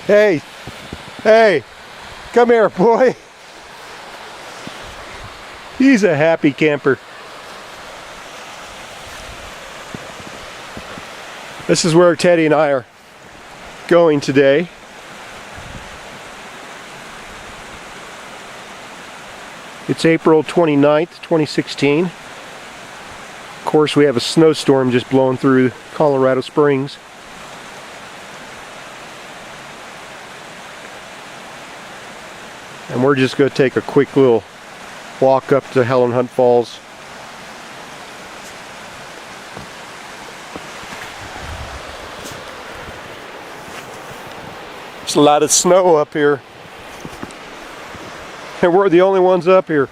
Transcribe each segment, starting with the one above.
Hey, hey, come here, boy. He's a happy camper. This is where Teddy and I are going today. It's April 29th, 2016. Of course, we have a snowstorm just blowing through Colorado Springs. And we're just going to take a quick little walk up to Helen Hunt Falls. There's a lot of snow up here. And we're the only ones up here.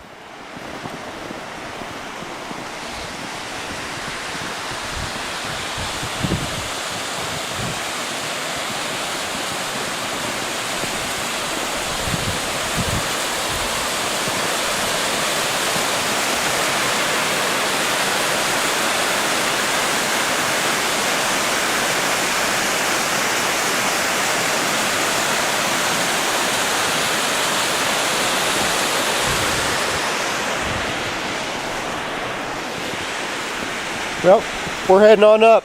Well, we're heading on up.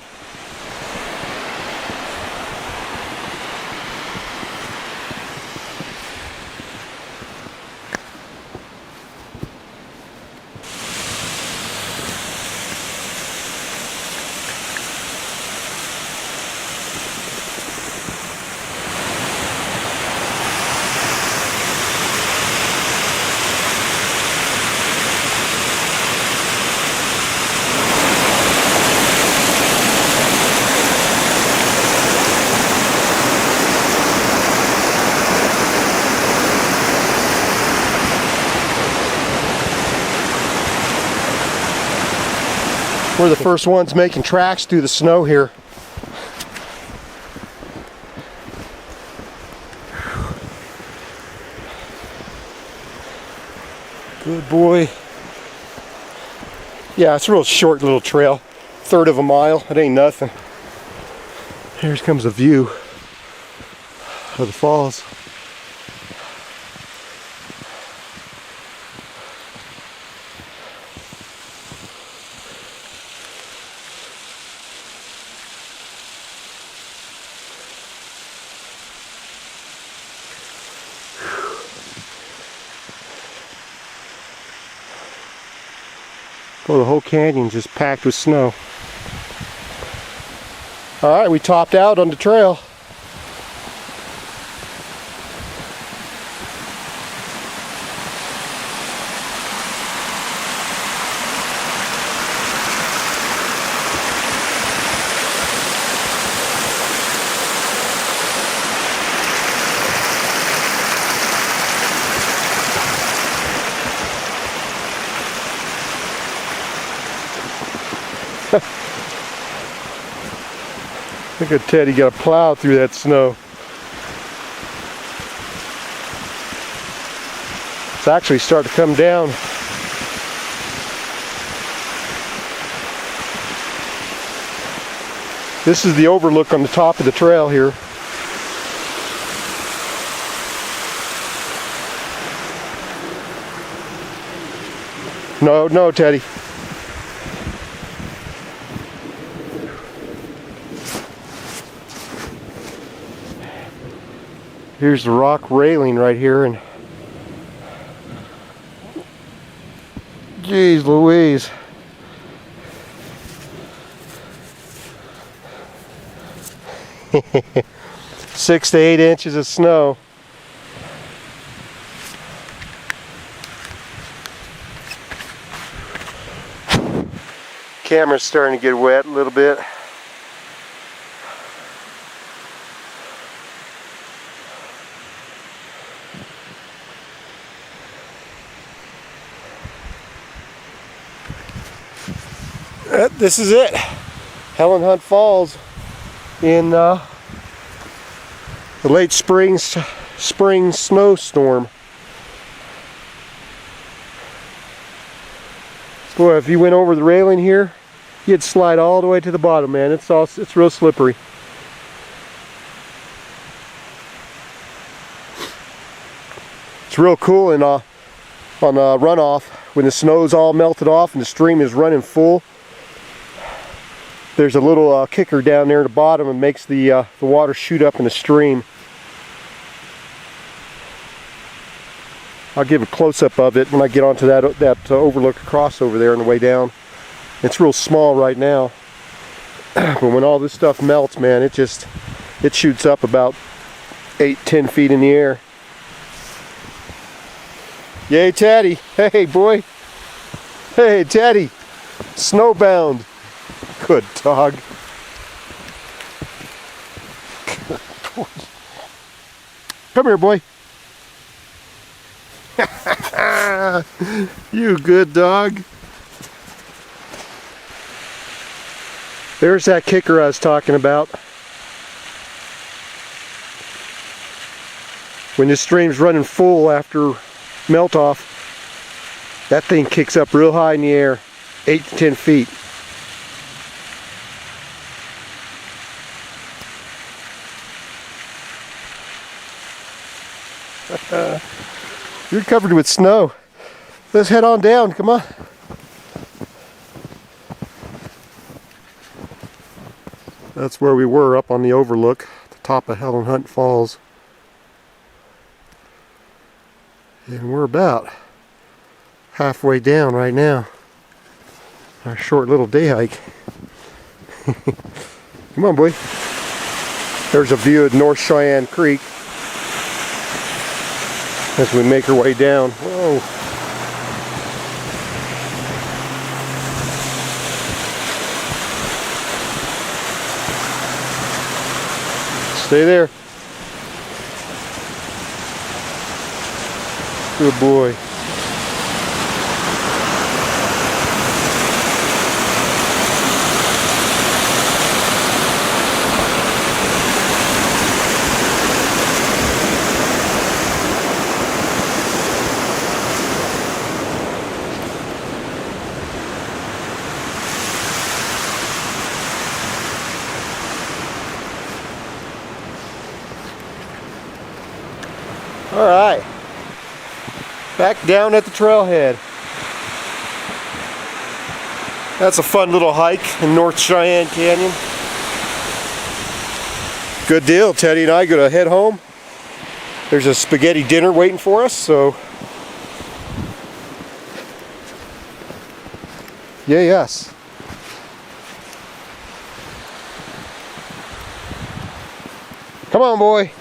We're the first ones making tracks through the snow here. Good boy. Yeah, it's a real short little trail. Third of a mile. It ain't nothing. Here comes a view of the falls. Oh, the whole canyon just packed with snow. All right, we topped out on the trail. Look at Teddy got to plow through that snow. It's actually starting to come down. This is the overlook on the top of the trail here. No, Teddy. Here's the rock railing right here, and geez Louise. Six to 8 inches of snow. Camera's starting to get wet a little bit. This is it, Helen Hunt Falls in the late spring snowstorm. Boy, if you went over the railing here, you'd slide all the way to the bottom, man. It's real slippery. It's real cool and on runoff when the snow's all melted off and the stream is running full. There's a little kicker down there at the bottom and makes the water shoot up in the stream. I'll give a close-up of it when I get onto that overlook across over there on the way down. It's real small right now, but when all this stuff melts, man, it shoots up about 8-10 feet in the air. Yay, Teddy! Hey, boy! Hey, Teddy! Snowbound! Good dog. Come here, boy. You good dog. There's that kicker I was talking about. When this stream's running full after melt off, that thing kicks up real high in the air, 8 to 10 feet. You're covered with snow. Let's head on down, come on. That's where we were, up on the overlook, at the top of Helen Hunt Falls. And we're about halfway down right now. Our short little day hike. Come on, boy. There's a view of North Cheyenne Creek as we make our way down. Whoa. Stay there. Good boy. All right, back down at the trailhead. That's a fun little hike in North Cheyenne Canyon. Good deal. Teddy and I go to head home. There's a spaghetti dinner waiting for us, so yeah, yes. Come on, boy.